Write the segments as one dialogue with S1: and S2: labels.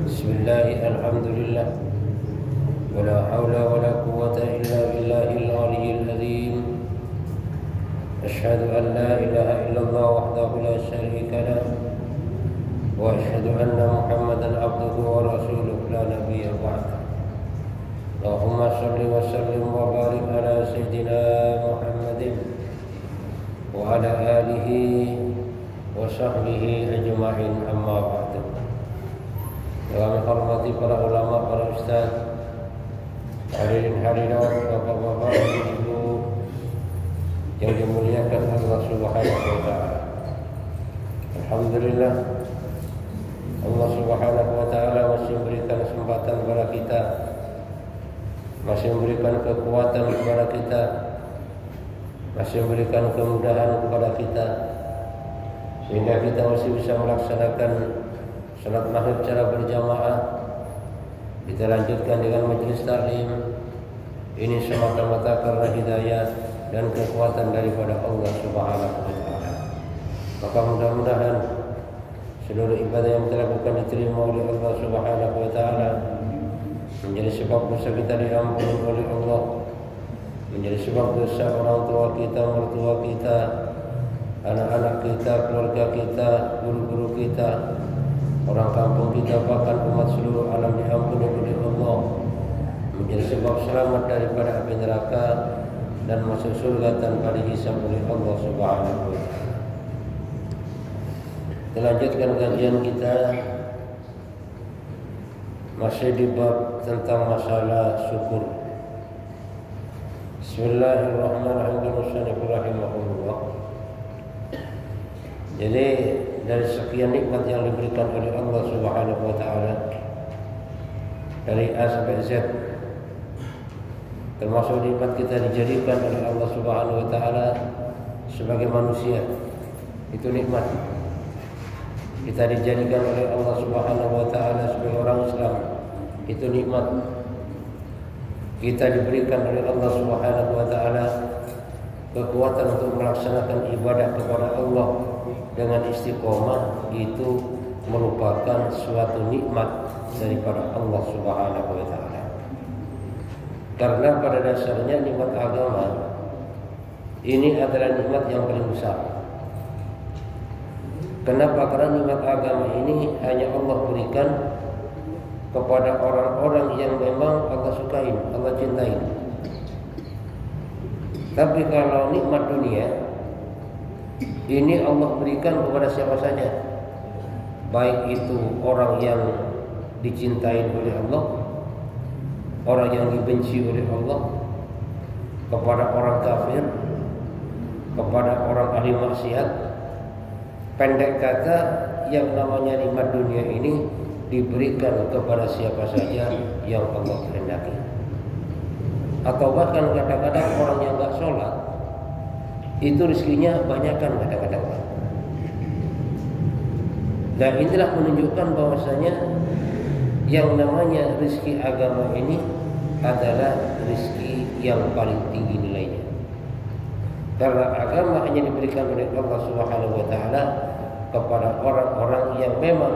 S1: Bismillah, alhamdulillah, wala hawla wala quwwata illa billahil aliyyil azim. Asyhadu an la ilaha illallah wahdahu la syarika lah, wa asyhadu anna Muhammadan abduhu wa rasuluhu la nabiyya ba'dah. Allahumma shalli wa sallim wa barik ala sayyidina Muhammadin wa ala alihi wa sahbihi ajma'in, amma ba'du. Kami hormati para ulama, para ustaz, hadirin hadirat, bapak-bapak, ibu yang dimuliakan Allah Subhanahu wa taala. Alhamdulillah, Allah Subhanahu wa taala masih memberikan kesempatan kepada kita, masih memberikan kekuatan kepada kita, masih memberikan kemudahan kepada kita, sehingga kita masih bisa melaksanakan salat maghrib secara berjamaah. Kita lanjutkan dengan majelis taklim. Ini semata-mata karena hidayah dan kekuatan daripada Allah Subhanahu wa taala. Maka mudah-mudahan seluruh ibadah yang kita lakukan diterima oleh Allah Subhanahu wa taala, menjadi sebab dosa kita diampuni oleh Allah, menjadi sebab dosa orang tua kita, mertua kita, anak-anak kita, keluarga kita, guru-guru kita, orang kampung kita, bahkan umat seluruh alam diampuni oleh Allah, menjadi sebab selamat daripada api neraka dan masuk surga tanpa dihisab oleh Allah Subhanahu wa taala. Kita lanjutkan kajian kita masih di bab tentang masalah syukur. Bismillahirrahmanirrahim. Jadi dari sekian nikmat yang diberikan oleh Allah Subhanahu wa taala, dari A sampai Z, termasuk nikmat kita dijadikan oleh Allah Subhanahu wa taala sebagai manusia, itu nikmat. Kita dijadikan oleh Allah Subhanahu wa taala sebagai orang Islam, itu nikmat. Kita diberikan oleh Allah Subhanahu wa taala kekuatan untuk melaksanakan ibadah kepada Allah dengan istiqomah, itu merupakan suatu nikmat daripada Allah Subhanahu wa taala. Karena pada dasarnya nikmat agama ini adalah nikmat yang paling besar. Kenapa? Karena nikmat agama ini hanya Allah berikan kepada orang-orang yang memang Allah sukai, Allah cintai. Tapi kalau nikmat dunia ini Allah berikan kepada siapa saja, baik itu orang yang dicintai oleh Allah, orang yang dibenci oleh Allah, kepada orang kafir, kepada orang ahli maksiat. Pendek kata, yang namanya nikmat dunia ini diberikan kepada siapa saja yang Allah kehendaki. Atau bahkan kadang-kadang orang yang enggak sholat itu rezekinya banyakkan kadang-kadang. Dan inilah menunjukkan bahwasanya yang namanya rezeki agama ini adalah rezeki yang paling tinggi nilainya. Karena agama hanya diberikan oleh Allah Subhanahu wa taala kepada orang-orang yang memang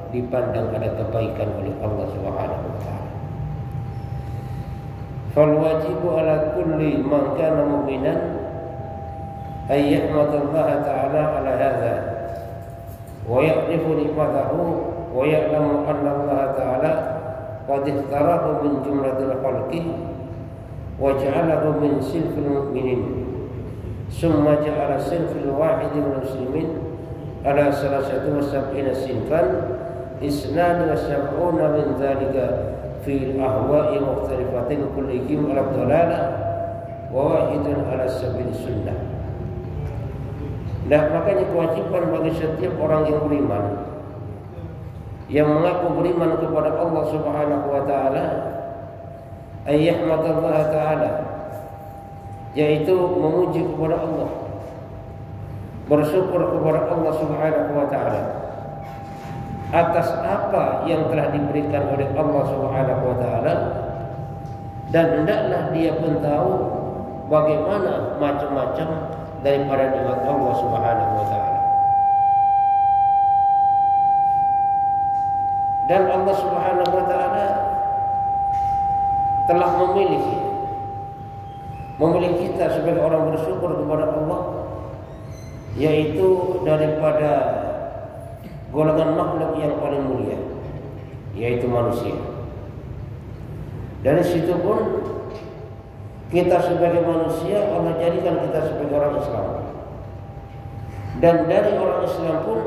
S1: dipandang ada kebaikan oleh Allah Subhanahu wa taala. Fal wajibu ala kulli man kana mu'minan ay yahmadallaha ta'ala ala hadha wa ya'rifu nikmatahu wa ya'lamu anna Allah ta'ala qad ikhtarahu min jumlatil khalqi wa ja'alahu min sinfil mu'minin summa ja'ala sinfil wahidil muslimin ala salasati wa sab'ina sinfan isnani wa sab'una min dhalika fil ahwa'i mukhtalifatin kullihim ala dhalalah wa wahidun ala sabil sunnah. Nah, makanya kewajiban bagi setiap orang yang beriman, yang mengaku beriman kepada Allah Subhanahu wa taala, ayyahmadallah taala, yaitu memuji kepada Allah, bersyukur kepada Allah Subhanahu wa taala atas apa yang telah diberikan oleh Allah Subhanahu wa taala, dan hendaklah dia pun tahu bagaimana macam-macam daripada nikmat Allah Subhanahu wa taala. Dan Allah Subhanahu wa taala telah memilih kita sebagai orang bersyukur kepada Allah, yaitu daripada golongan makhluk yang paling mulia, yaitu manusia. Dari situ pun kita sebagai manusia Allah jadikan kita sebagai orang Islam. Dan dari orang Islam pun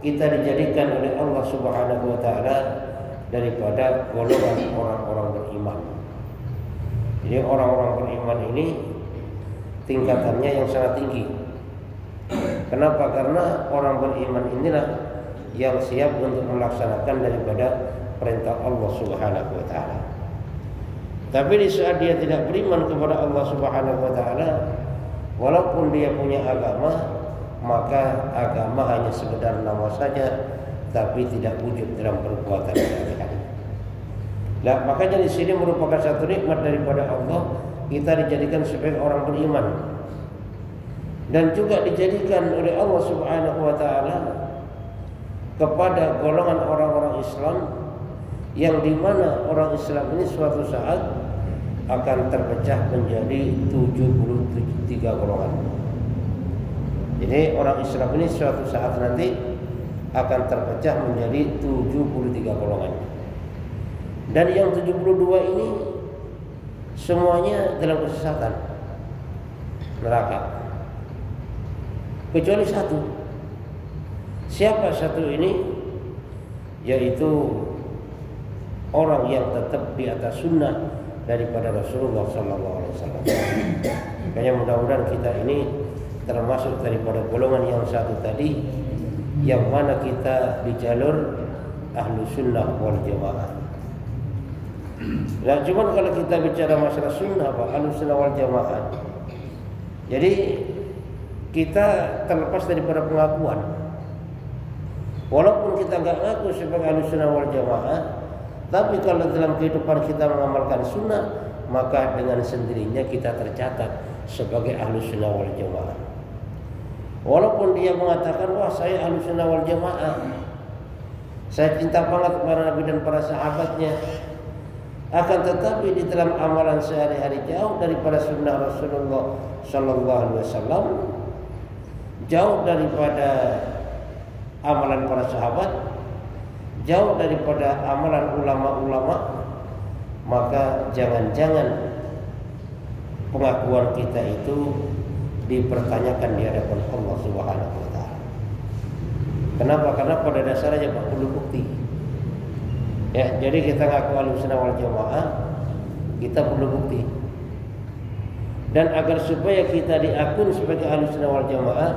S1: kita dijadikan oleh Allah Subhanahu wa taala daripada golongan orang-orang beriman. Jadi orang-orang beriman ini tingkatannya yang sangat tinggi. Kenapa? Karena orang beriman inilah yang siap untuk melaksanakan daripada perintah Allah Subhanahu wa taala. Tapi di saat dia tidak beriman kepada Allah Subhanahu wa taala, walaupun dia punya agama, maka agama hanya sekedar nama saja, tapi tidak wujud dalam perbuatan sehari-hari. Nah, makanya di sini merupakan satu nikmat daripada Allah, kita dijadikan sebagai orang beriman. Dan juga dijadikan oleh Allah Subhanahu wa taala kepada golongan orang-orang Islam, yang dimana orang Islam ini suatu saat akan terpecah menjadi 73 golongan. Jadi orang Islam ini suatu saat nanti akan terpecah menjadi 73 golongan. Dan yang 72 ini semuanya dalam kesesatan, neraka. Kecuali satu. Siapa satu ini? Yaitu orang yang tetap di atas sunnah daripada Rasulullah SAW. Makanya mudah-mudahan kita ini termasuk daripada golongan yang satu tadi, yang mana kita di jalur ahlu sunnah wal jamaah. Nah, cuman kalau kita bicara masalah sunnah, ahlu sunnah wal jamaah, jadi kita terlepas daripada pengakuan. Walaupun kita nggak ngaku sebagai ahlu sunnah wal jamaah, tapi kalau dalam kehidupan kita mengamalkan sunnah, maka dengan sendirinya kita tercatat sebagai ahlu sunnah wal jamaah. Walaupun dia mengatakan, wah saya ahlu sunnah wal jamaah, saya cinta banget kepada Nabi dan para sahabatnya, akan tetapi di dalam amalan sehari-hari jauh daripada sunnah Rasulullah Sallallahu Alaihi Wasallam, jauh daripada amalan para sahabat, jauh daripada amalan ulama-ulama, maka jangan-jangan pengakuan kita itu dipertanyakan di hadapan Allah Subhanahu wa taala. Kenapa? Karena pada dasarnya perlu bukti. Ya, jadi kita ngaku ahlussunnah wal jamaah, kita perlu bukti. Dan agar supaya kita diakui sebagai ahlussunnah wal jamaah,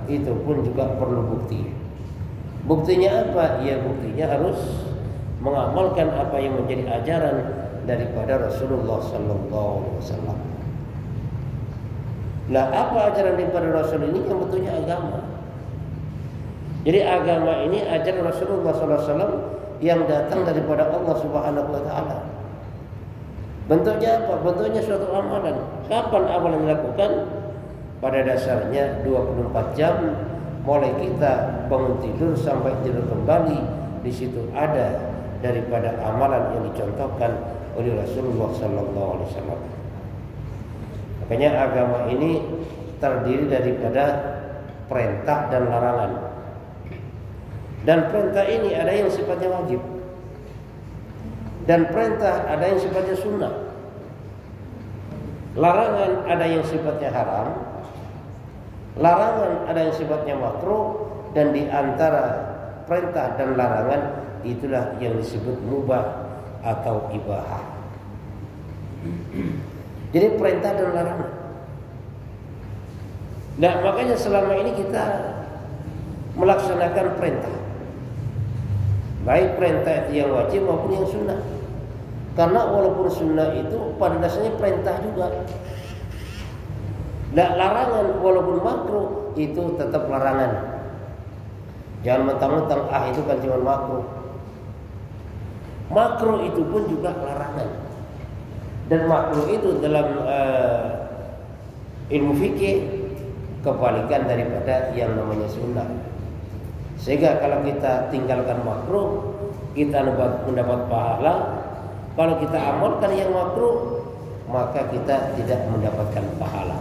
S1: itu pun juga perlu bukti. Buktinya apa? Ya buktinya harus mengamalkan apa yang menjadi ajaran daripada Rasulullah Sallallahu Alaihi Wasallam. Nah, apa ajaran daripada Rasul ini? Yang betulnya agama. Jadi agama ini ajaran Rasulullah Sallallahu Alaihi Wasallam yang datang daripada Allah Subhanahu Wa Taala. Bentuknya apa? Bentuknya suatu amalan. Kapan amalan dilakukan? Pada dasarnya 24 jam mulai kita bangun tidur sampai tidur kembali, di situ ada daripada amalan yang dicontohkan oleh Rasulullah Sallallahu Alaihi Wasallam. Makanya agama ini terdiri daripada perintah dan larangan. Dan perintah ini ada yang sifatnya wajib, dan perintah ada yang sifatnya sunnah. Larangan ada yang sifatnya haram, larangan ada yang sifatnya makruh, dan di antara perintah dan larangan itulah yang disebut mubah atau ibahah. Jadi perintah dan larangan. Nah, makanya selama ini kita melaksanakan perintah, baik perintah yang wajib maupun yang sunnah. Karena walaupun sunnah itu pada dasarnya perintah juga. Nah, larangan walaupun makruh itu tetap larangan. Jangan mentang-mentang itu kan cuma makruh. Makruh itu pun juga larangan. Dan makruh itu dalam ilmu fikih kebalikan daripada yang namanya sunnah. Sehingga kalau kita tinggalkan makruh, kita mendapat pahala. Kalau kita amalkan yang makruh, maka kita tidak mendapatkan pahala.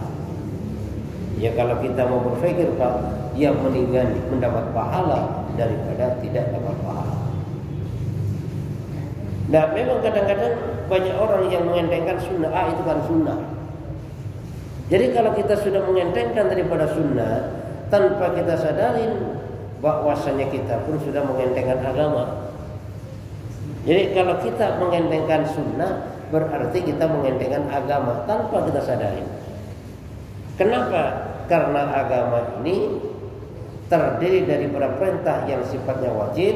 S1: Ya kalau kita mau berpikir Pak, ya mendingan mendapat pahala daripada tidak dapat pahala. Nah memang kadang-kadang banyak orang yang mengentengkan sunnah, itu kan sunnah. Jadi kalau kita sudah mengentengkan daripada sunnah, tanpa kita sadarin bahwasanya kita pun sudah mengentengkan agama. Jadi kalau kita mengentengkan sunnah, berarti kita mengentengkan agama tanpa kita sadari. Kenapa? Karena agama ini terdiri daripada perintah yang sifatnya wajib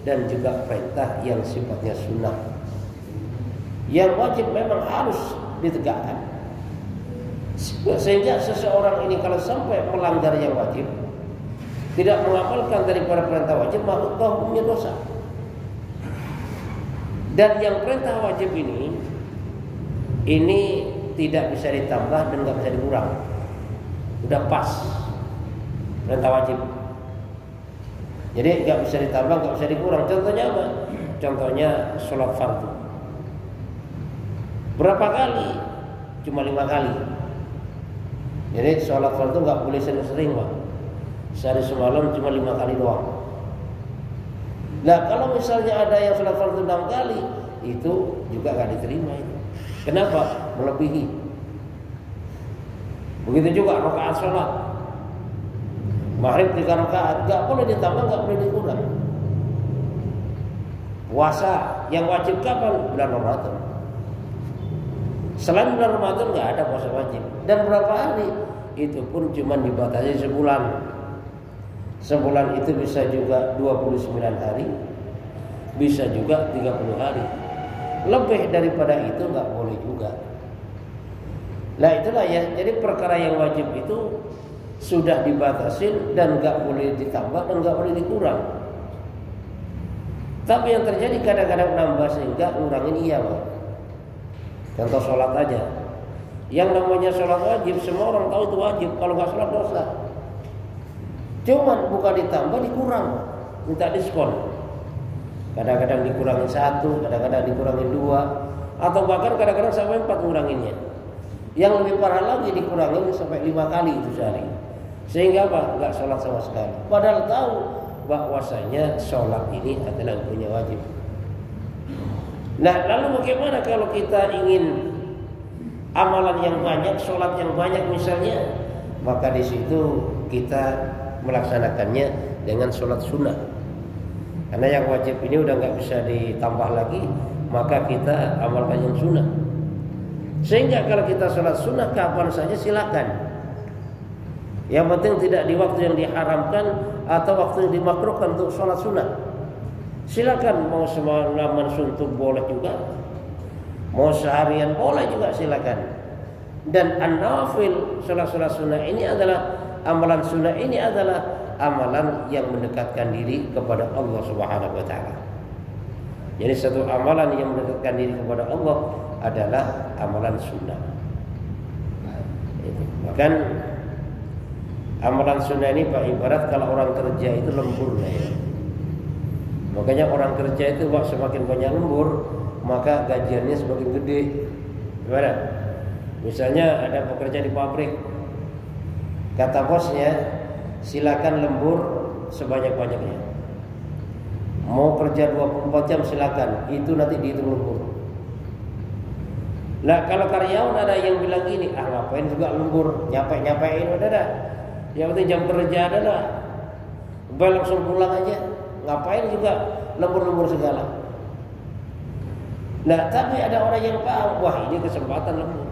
S1: dan juga perintah yang sifatnya sunnah. Yang wajib memang harus ditegakkan. Sehingga seseorang ini kalau sampai melanggar yang wajib, tidak mengamalkan daripada perintah wajib, maka hukumnya dosa. Dan yang perintah wajib ini tidak bisa ditambah dan nggak bisa dikurang. Udah pas perintah wajib. Jadi nggak bisa ditambah, nggak bisa dikurang. Contohnya apa? Contohnya sholat fardu. Berapa kali? Cuma 5 kali. Jadi sholat fardu nggak boleh sering-sering Pak. Sehari semalam cuma 5 kali doang. Nah kalau misalnya ada yang sholat fardu 6 kali, itu juga nggak diterima itu. Kenapa? Melebihi. Begitu juga rakaat sholat. Maghrib 3 rakaat, nggak boleh ditambah, nggak boleh dikurang. Puasa yang wajib kapan? Bulan Ramadan. Selain bulan Ramadan nggak ada puasa wajib. Dan berapa hari? Itu pun cuma dibatasi sebulan. Sebulan itu bisa juga 29 hari, bisa juga 30 hari. Lebih daripada itu nggak boleh juga. Nah itulah ya. Jadi perkara yang wajib itu sudah dibatasin dan nggak boleh ditambah dan nggak boleh dikurang. Tapi yang terjadi kadang-kadang nambah sehingga ngurangin iya Pak. Contoh sholat aja. Yang namanya sholat wajib semua orang tahu itu wajib. Kalau nggak sholat dosa. Cuman bukan ditambah dikurang, minta diskon. Kadang-kadang dikurangin 1, kadang-kadang dikurangin 2, atau bahkan kadang-kadang sampai 4 nguranginnya. Yang lebih parah lagi dikurangin sampai 5 kali itu sehari. Sehingga apa? Enggak sholat sama sekali. Padahal tahu bahwasanya sholat ini adalah punya wajib. Nah, lalu bagaimana kalau kita ingin amalan yang banyak, sholat yang banyak misalnya, maka di situ kita melaksanakannya dengan sholat sunnah. Karena yang wajib ini udah nggak bisa ditambah lagi, maka kita amalkan yang sunnah. Sehingga kalau kita sholat sunnah kapan saja silakan. Yang penting tidak di waktu yang diharamkan atau waktu yang dimakruhkan untuk sholat sunnah. Silakan, mau semalaman suntuk boleh juga, mau seharian boleh juga silakan. Dan an-nawafil, sholat sunnah ini adalah amalan sunnah ini adalah amalan yang mendekatkan diri kepada Allah Subhanahu wa taala. Jadi satu amalan yang mendekatkan diri kepada Allah adalah amalan sunnah. Bahkan amalan sunnah ini Pak, ibarat kalau orang kerja itu lembur ya. Makanya orang kerja itu Pak, semakin banyak lembur, maka gajiannya semakin gede. Gimana? Misalnya ada pekerja di pabrik, kata bosnya, silakan lembur sebanyak-banyaknya. Mau kerja 24 jam silakan, itu nanti dihitung lembur. Nah kalau karyawan ada yang bilang gini, ngapain juga lembur, nyapain udah dah. Yang penting jam kerja ada dah. Langsung pulang aja. Ngapain juga lembur-lembur segala. Nah tapi ada orang yang paham, wah ini kesempatan lembur.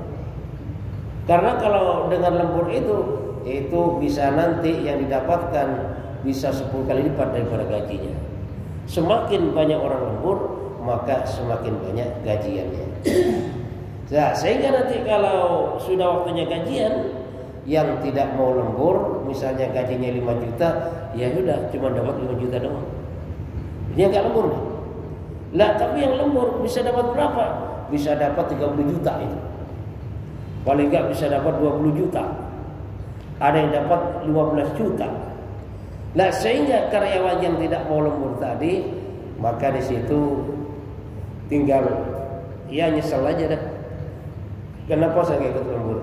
S1: Karena kalau dengan lembur itu bisa nanti yang didapatkan bisa 10 kali lipat daripada gajinya. Semakin banyak orang lembur, maka semakin banyak gajiannya. Nah, sehingga nanti kalau sudah waktunya gajian, yang tidak mau lembur, misalnya gajinya 5 juta, ya sudah cuma dapat 5 juta doang. Dia nggak lembur nih. Lah tapi yang lembur bisa dapat berapa? Bisa dapat 30 juta itu. Paling nggak bisa dapat 20 juta. Ada yang dapat 15 juta. Nah sehingga karyawan yang tidak mau lembur tadi, maka di situ tinggal ya nyesel aja dah. Kenapa saya ikut lembur?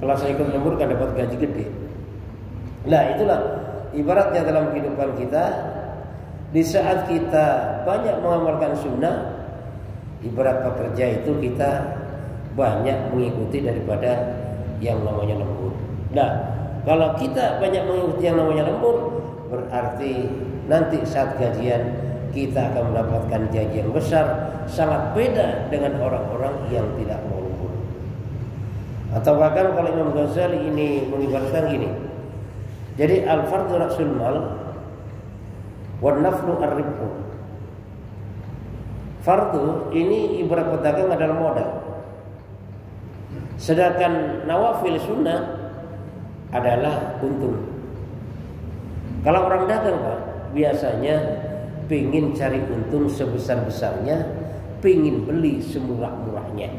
S1: Kalau saya ikut lembur kan dapat gaji gede. Nah itulah ibaratnya dalam kehidupan kita. Di saat kita banyak mengamalkan sunnah, ibarat pekerja itu kita banyak mengikuti daripada yang namanya lembur. Nah kalau kita banyak mengikuti yang namanya lembur, berarti nanti saat gajian kita akan mendapatkan gaji yang besar, sangat beda dengan orang-orang yang tidak mau lembur. Atau bahkan kalau Imam Ghazali ini mengibaratkan gini, jadi al-fardu ra'sul mal wan naflu ar-ribhu. Fardu ini ibarat pedagang adalah modal, sedangkan nawafil sunnah adalah untung. Kalau orang dagang Pak, biasanya pingin cari untung sebesar-besarnya, pingin beli semurah-murahnya.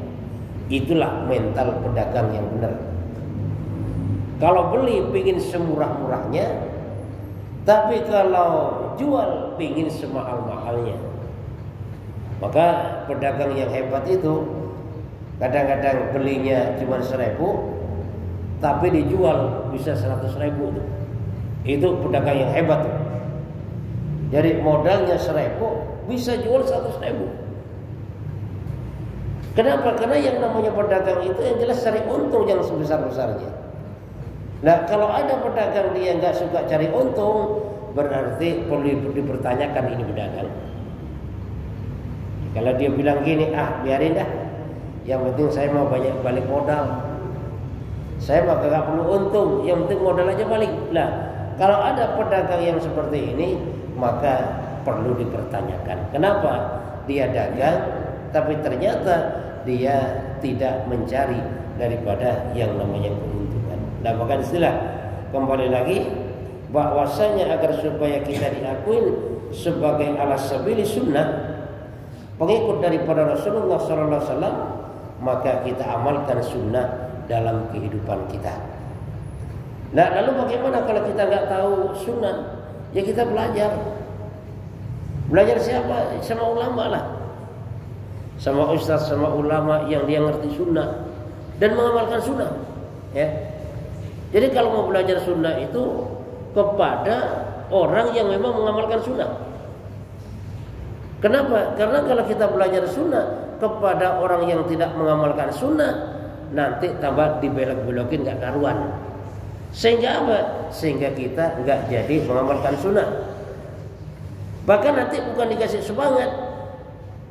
S1: Itulah mental pedagang yang benar. Kalau beli pingin semurah-murahnya, tapi kalau jual pingin semahal-mahalnya. Maka pedagang yang hebat itu kadang-kadang belinya cuma 1.000, tapi dijual bisa 100.000 tuh. Itu pedagang yang hebat tuh. Jadi modalnya 1.000 bisa jual 100.000. Kenapa? Karena yang namanya pedagang itu yang jelas cari untung yang sebesar-besarnya. Nah kalau ada pedagang dia nggak suka cari untung, berarti perlu dipertanyakan ini pedagang. Kalau dia bilang gini, biarin dah, yang penting saya mau banyak balik modal, saya mah gak perlu untung, yang penting modal aja balik. Nah kalau ada pedagang yang seperti ini, maka perlu dipertanyakan. Kenapa dia dagang, tapi ternyata dia tidak mencari daripada yang namanya keuntungan. Nah maka istilah kembali lagi bahwasanya agar supaya kita diakui sebagai ala sabili sunnah, pengikut daripada Rasulullah SAW, maka kita amalkan sunnah dalam kehidupan kita. Nah lalu bagaimana kalau kita nggak tahu sunnah? Ya kita belajar. Belajar siapa? Sama ulama lah, sama ustaz, sama ulama yang dia ngerti sunnah dan mengamalkan sunnah. Ya. Jadi kalau mau belajar sunnah itu kepada orang yang memang mengamalkan sunnah. Kenapa? Karena kalau kita belajar sunnah kepada orang yang tidak mengamalkan sunnah, nanti tambah dibelok-belokin gak karuan. Sehingga apa? Sehingga kita gak jadi mengamalkan sunnah. Bahkan nanti bukan dikasih semangat,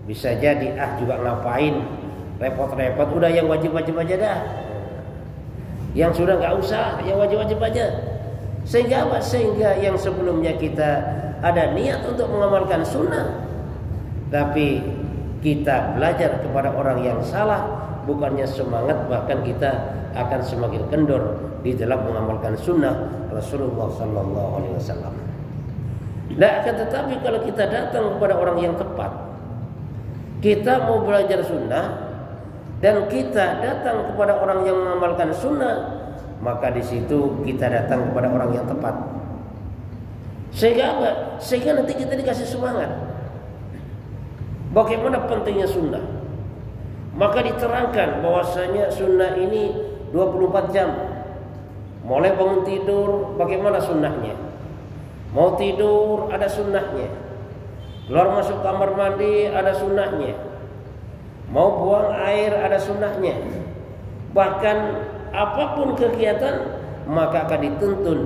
S1: bisa jadi juga ngapain repot-repot, udah yang wajib-wajib aja dah, yang sudah gak usah, yang wajib-wajib aja. Sehingga apa? Sehingga yang sebelumnya kita ada niat untuk mengamalkan sunnah, tapi kita belajar kepada orang yang salah, bukannya semangat, bahkan kita akan semakin kendor di dalam mengamalkan sunnah Rasulullah SAW. Nah, akan tetapi kalau kita datang kepada orang yang tepat, kita mau belajar sunnah dan kita datang kepada orang yang mengamalkan sunnah, maka di situ kita datang kepada orang yang tepat. Sehingga apa? Sehingga nanti kita dikasih semangat. Bagaimana pentingnya sunnah? Maka diterangkan bahwasanya sunnah ini 24 jam. Mulai bangun tidur, bagaimana sunnahnya? Mau tidur ada sunnahnya. Keluar masuk kamar mandi ada sunnahnya. Mau buang air ada sunnahnya. Bahkan apapun kegiatan maka akan dituntun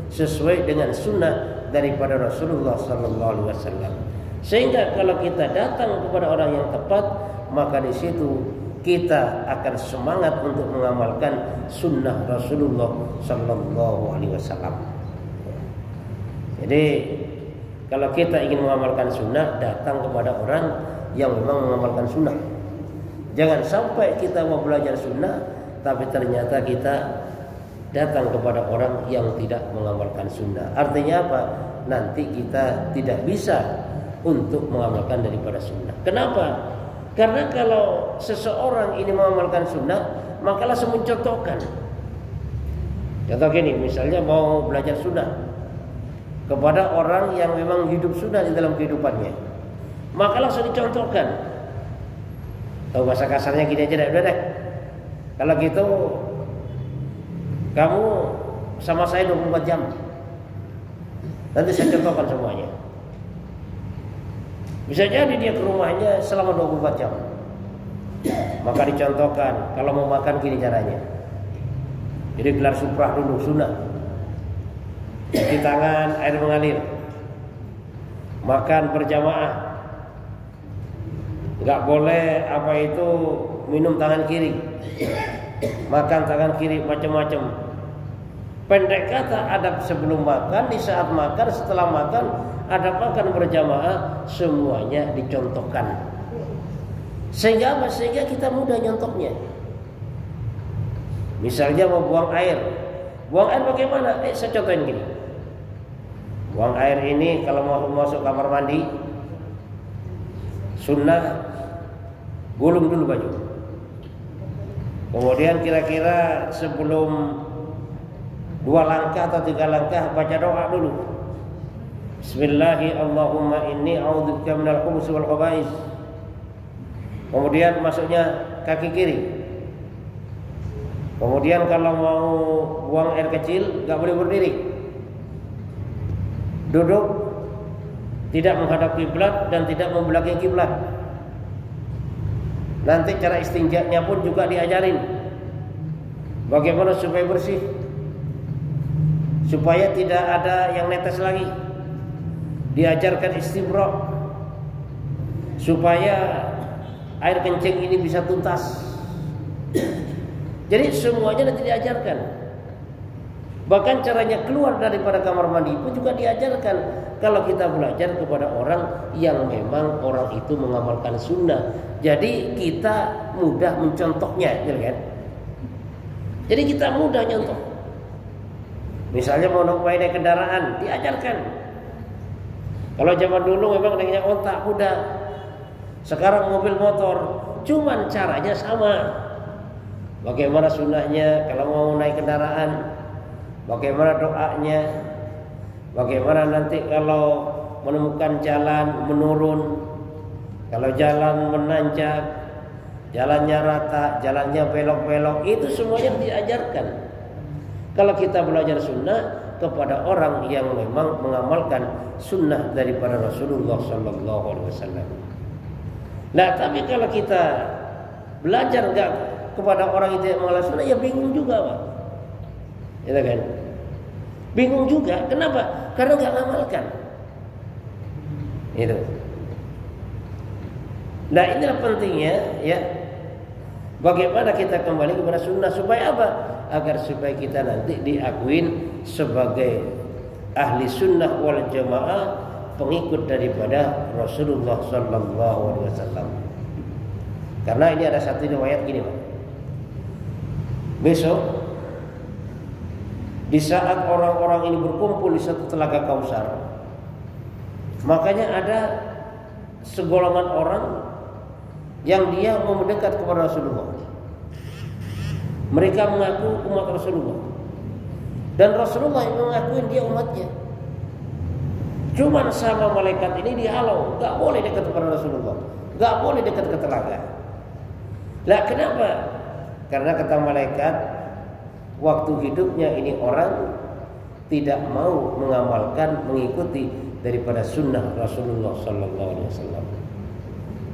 S1: sesuai dengan sunnah daripada Rasulullah SAW. Sehingga kalau kita datang kepada orang yang tepat, maka di situ kita akan semangat untuk mengamalkan sunnah Rasulullah SAW. Jadi kalau kita ingin mengamalkan sunnah, datang kepada orang yang memang mengamalkan sunnah. Jangan sampai kita mau belajar sunnah, tapi ternyata kita datang kepada orang yang tidak mengamalkan sunnah. Artinya apa? Nanti kita tidak bisa untuk mengamalkan daripada sunnah. Kenapa? Karena kalau seseorang ini mengamalkan sunnah, maka langsung mencontohkan. Contoh gini, misalnya mau belajar sunnah kepada orang yang memang hidup sunnah di dalam kehidupannya. maka langsung dicontohkan. Tahu bahasa kasarnya gini aja deh, udah deh. Kalau gitu kamu sama saya 24 jam. Nanti saya contohkan semuanya. Bisa jadi dia ke rumahnya selama 24 jam. Maka dicontohkan, kalau mau makan gini caranya. Jadi gelar suprah dulu, sunnah. Cuci tangan, air mengalir. Makan berjamaah. Enggak boleh minum tangan kiri. Makan tangan kiri, macam-macam. Pendek kata, adab sebelum makan, di saat makan, setelah makan, adab makan berjamaah, semuanya dicontohkan. Sehingga apa? Sehingga kita mudah nyontohnya. Misalnya mau buang air. Buang air bagaimana? Saya contohin gini. Buang air ini kalau mau masuk kamar mandi, sunnah gulung dulu baju. Kemudian kira-kira sebelum 2 langkah atau 3 langkah baca doa dulu. Bismillahirrahmanirrahim. Allahumma inni a'udzubika minal khubuthi wal khaba'is. Kemudian masuknya kaki kiri. Kemudian kalau mau buang air kecil nggak boleh berdiri. Duduk, tidak menghadap kiblat dan tidak membelakangi kiblat. Nanti cara istinjanya pun juga diajarin. Bagaimana supaya bersih, supaya tidak ada yang netes lagi. Diajarkan istibra, supaya air kencing ini bisa tuntas. Jadi semuanya nanti diajarkan. Bahkan caranya keluar daripada kamar mandi pun juga diajarkan. Kalau kita belajar kepada orang yang memang orang itu mengamalkan sunnah, jadi kita mudah mencontohnya, kan? Jadi kita mudah nyontoh. Misalnya mau naik kendaraan, diajarkan. Kalau zaman dulu memang dengan ontak kuda, sekarang mobil motor, cuman caranya sama. Bagaimana sunnahnya kalau mau naik kendaraan, bagaimana doanya, bagaimana nanti kalau menemukan jalan menurun, kalau jalan menanjak, jalannya rata, jalannya belok-belok, itu semuanya diajarkan. Kalau kita belajar sunnah kepada orang yang memang mengamalkan sunnah daripada Rasulullah Sallallahu Alaihi Wasallam. Nah, tapi kalau kita belajar enggak kepada orang itu yang mengamalkan sunnah, ya bingung juga, Pak. Gitu kan? Bingung juga. Kenapa? Karena enggak mengamalkan. Itu. Nah, inilah pentingnya, ya. Bagaimana kita kembali kepada sunnah supaya apa? Agar supaya kita nanti diakuin sebagai ahli sunnah wal jamaah, pengikut daripada Rasulullah Sallallahu Alaihi Wasallam. Karena ini ada satu riwayat gini, Pak. Besok di saat orang-orang ini berkumpul di satu telaga Kausar, makanya ada segolongan orang yang dia mau mendekat kepada Rasulullah. Mereka mengaku umat Rasulullah, dan Rasulullah yang mengakui dia umatnya. Cuman sama malaikat ini dihalau, nggak boleh dekat kepada Rasulullah, nggak boleh dekat ke telaga. Lah kenapa? Karena kata malaikat, waktu hidupnya ini orang tidak mau mengamalkan, mengikuti daripada sunnah Rasulullah Sallallahu Alaihi Wasallam.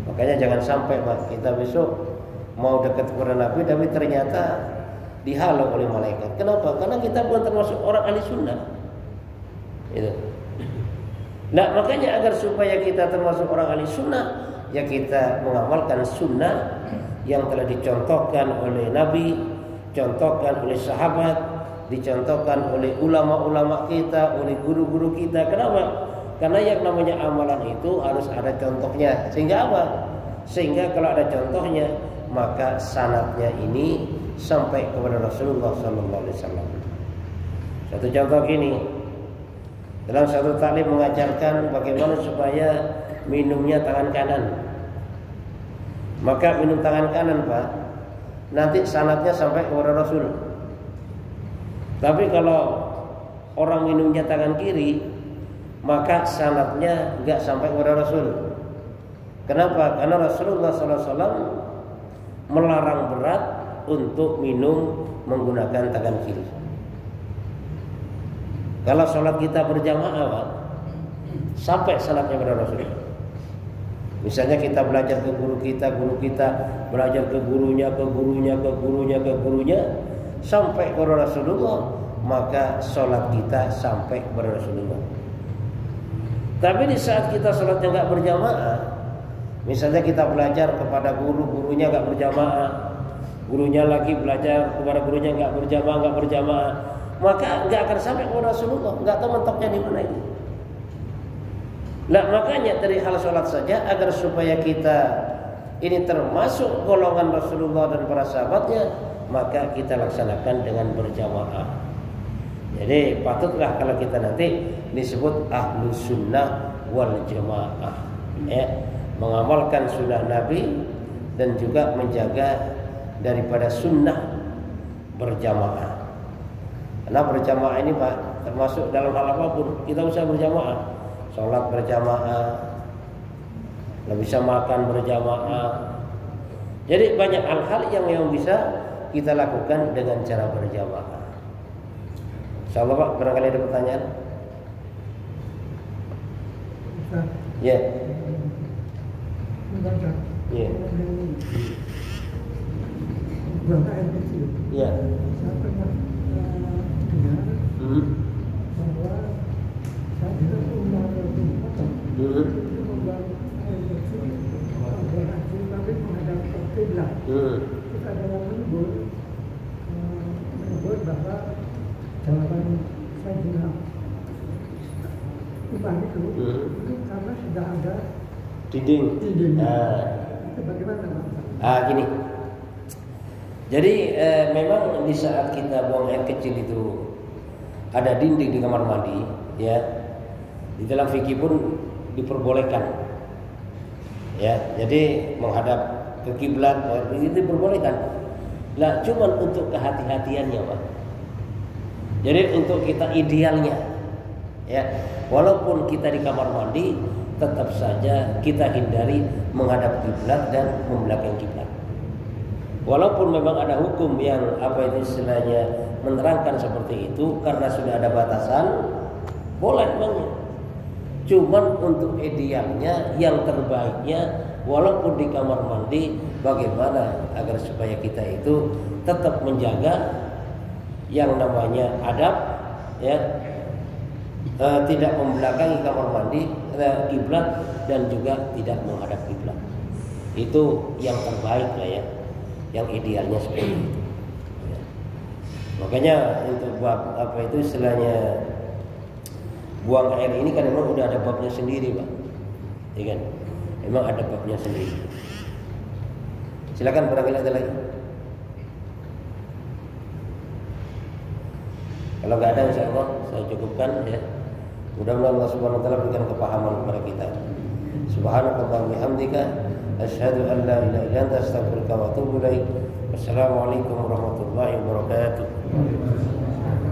S1: Makanya jangan sampai, Pak, kita besok mau dekat kepada Nabi tapi ternyata dihalau oleh malaikat. Kenapa? Karena kita bukan termasuk orang ahli sunnah. Itu. Nah, makanya agar supaya kita termasuk orang ahli sunnah, ya kita mengamalkan sunnah yang telah dicontohkan oleh Nabi, contohkan oleh sahabat, dicontohkan oleh ulama-ulama kita, oleh guru-guru kita. Kenapa? Karena yang namanya amalan itu harus ada contohnya. Sehingga apa? Sehingga kalau ada contohnya, maka sanadnya ini sampai kepada Rasulullah Sallallahu Alaihi Wasallam. Satu contoh gini, dalam satu taklim mengajarkan bagaimana supaya minumnya tangan kanan. Maka minum tangan kanan, Pak, nanti sanadnya sampai kepada Rasul. Tapi kalau orang minumnya tangan kiri, maka sanadnya enggak sampai kepada Rasul. Kenapa? Karena Rasulullah SAW melarang berat untuk minum menggunakan tangan kiri. Kalau sholat kita berjamaah, Pak, sampai salatnya pada Rasulullah. Misalnya kita belajar ke guru kita belajar ke gurunya, sampai kepada Rasulullah, maka sholat kita sampai kepada Rasulullah. Tapi di saat kita sholatnya nggak berjamaah, misalnya kita belajar kepada gurunya nggak berjamaah, gurunya lagi belajar kepada gurunya nggak berjamaah, maka nggak akan sampai kepada Rasulullah, nggak tahu mentoknya di mana ini. Nah, makanya dari hal sholat saja, agar supaya kita ini termasuk golongan Rasulullah dan para sahabatnya, maka kita laksanakan dengan berjamaah. Jadi patutlah kalau kita nanti disebut ahlus sunnah wal jamaah, ya, mengamalkan sunnah Nabi dan juga menjaga daripada sunnah berjamaah. Karena berjamaah ini, Pak, termasuk dalam hal apapun kita usah berjamaah. Sholat berjamaah, nggak bisa makan berjamaah. Jadi banyak hal-hal yang bisa kita lakukan dengan cara berjamaah. Insyaallah, Pak, barangkali ada pertanyaan. Ya. Ya.
S2: Buang air kecil.
S1: Ya.
S2: Saya pernah dengar bahwa saat kita umar potong itu membuang air kecil, membuang kecil tapi menghadap ke kiblat. Kita ada yang menyebut bahwa jawaban Sayyidina Umar itu karena sudah ada
S1: dinding.
S2: Itu bagaimana, Pak?
S1: Gini. Jadi memang di saat kita buang air kecil itu ada dinding di kamar mandi, ya. Di dalam fikih pun diperbolehkan, ya. Jadi menghadap ke kiblat itu diperbolehkan. Lah, cuman untuk kehati-hatiannya, Pak. Jadi untuk kita idealnya, ya, walaupun kita di kamar mandi, tetap saja kita hindari menghadap kiblat dan membelakangi kiblat. Walaupun memang ada hukum yang istilahnya menerangkan seperti itu, karena sudah ada batasan, boleh memangnya. Cuman untuk idealnya, yang terbaiknya, walaupun di kamar mandi, bagaimana agar supaya kita itu tetap menjaga yang namanya adab, ya, tidak membelakangi kamar mandi kiblat dan juga tidak menghadap kiblat. Itu yang terbaik lah, ya. Yang idealnya seperti itu. Ya. Makanya untuk bab istilahnya buang air ini kan memang udah ada babnya sendiri, Pak. Ya kan? Memang ada babnya sendiri. Silakan, barangkali ada lagi. Kalau nggak ada, insya Allah saya cukupkan, ya. Mudah-mudahan Allah Subhanahu wa taala berikan kepahaman kepada kita. Subhanallahi wa bihamdika, asyhadu an la ilaha illa anta, astaghfiruka wa atubu ilaik. Wassalamualaikum warahmatullahi wabarakatuh.